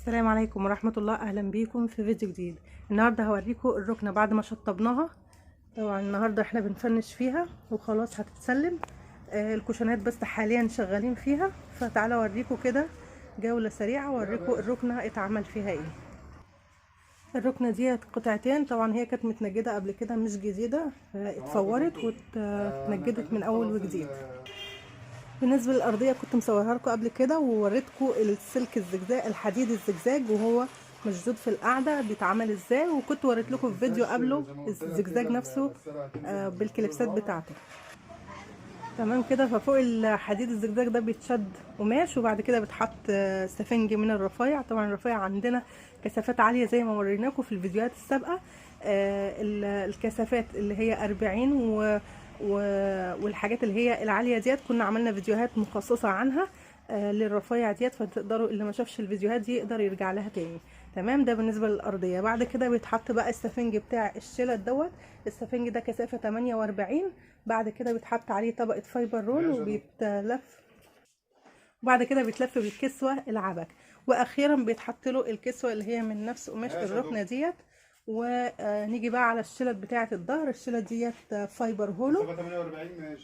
السلام عليكم ورحمة الله. اهلا بيكم في فيديو جديد. النهاردة هوريكم الركنة بعد ما شطبناها. طبعا النهاردة احنا بنفنش فيها وخلاص هتتسلم. الكوشنات بس حاليا شغالين فيها، فتعالى اوريكم كده جولة سريعة واوريكم الركنة اتعمل فيها ايه. الركنة دي قطعتين، طبعا هي كانت متنجدة قبل كده مش جديدة، اتفورت واتنجدت من اول وجديد. بالنسبه للارضيه كنت مصورها لكم قبل كده ووريتكم السلك الزجزاج، الحديد الزجزاج وهو مشدود في القاعده بيتعمل ازاي، وكنت وريت لكم في فيديو قبله الزجزاج نفسه بالكليبسات بتاعته. تمام كده. ففوق الحديد الزجزاج ده بيتشد قماش، وبعد كده بتحط سفنج من الرفايع. طبعا الرفايع عندنا كثافات عاليه زي ما وريناكم في الفيديوهات السابقه. الكثافات اللي هي 40 والحاجات اللي هي العاليه ديت كنا عملنا فيديوهات مخصصه عنها للرفايع ديت، فتقدروا اللي ما شافش الفيديوهات دي يقدر يرجع لها تاني. تمام. ده بالنسبه للارضيه. بعد كده بيتحط بقى السفنج بتاع الشلت دوت. السفنج ده كثافه 48. بعد كده بيتحط عليه طبقه فايبر رول وبيتلف، وبعد كده بيتلف بالكسوه العبك، واخيرا بيتحط له الكسوه اللي هي من نفس قماش الركنه ديت. ونيجي بقى على الشلت بتاعه الظهر. الشلت ديت فايبر هولو،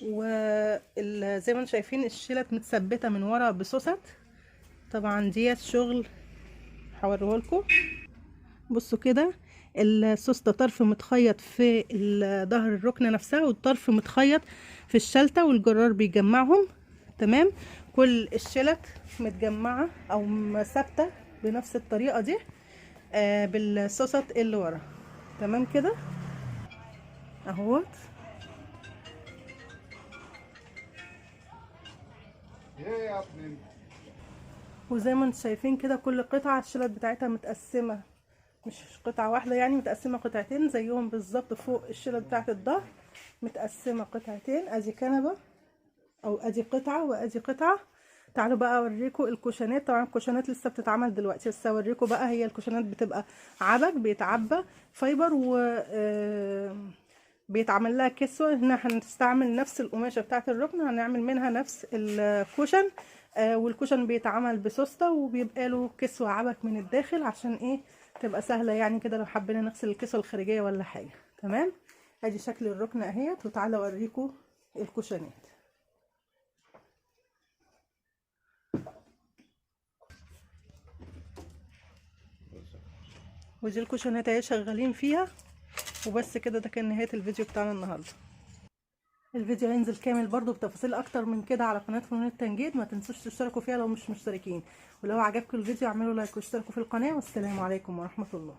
وزي ما انتم شايفين الشلت متثبته من ورا بسوست. طبعا ديت شغل هوريهولكم. بصوا كده، السوسته طرف متخيط في ظهر الركنه نفسها، والطرف متخيط في الشلته، والجرار بيجمعهم. تمام. كل الشلت متجمعه او ثابته بنفس الطريقه دي بالسوست اللي ورا. تمام كده اهوت. وزي ما انتم شايفين كده كل قطعه الشلت بتاعتها متقسمه، مش قطعه واحده يعني، متقسمه قطعتين زيهم بالظبط. فوق الشلت بتاعت الظهر متقسمه قطعتين، ادي كنبه او ادي قطعه وادي قطعه. تعالوا بقى اوريكم الكوشنات. طبعا الكوشنات لسه بتتعمل دلوقتي، بس اوريكم بقى. هي الكوشنات بتبقى عبك بيتعبى فايبر، و بيتعمل لها كسوه. هنا هنستعمل نفس القماشه بتاعه الركن، هنعمل منها نفس الكوشن. والكوشن بيتعمل بسوسته وبيبقى له كسوه عبك من الداخل، عشان ايه؟ تبقى سهله يعني كده لو حبينا نغسل الكسوه الخارجيه ولا حاجه. تمام. ادي شكل الركنه اهيت، وتعالى اوريكم الكوشنات. ودي الكوشنات اهي شغالين فيها. وبس كده، ده كان نهايه الفيديو بتاعنا النهارده. الفيديو هينزل كامل برضو بتفاصيل اكتر من كده على قناه فنون التنجيد، ما تنسوش تشتركوا فيها لو مش مشتركين، ولو عجبكم الفيديو اعملوا لايك واشتركوا في القناه. والسلام عليكم ورحمه الله.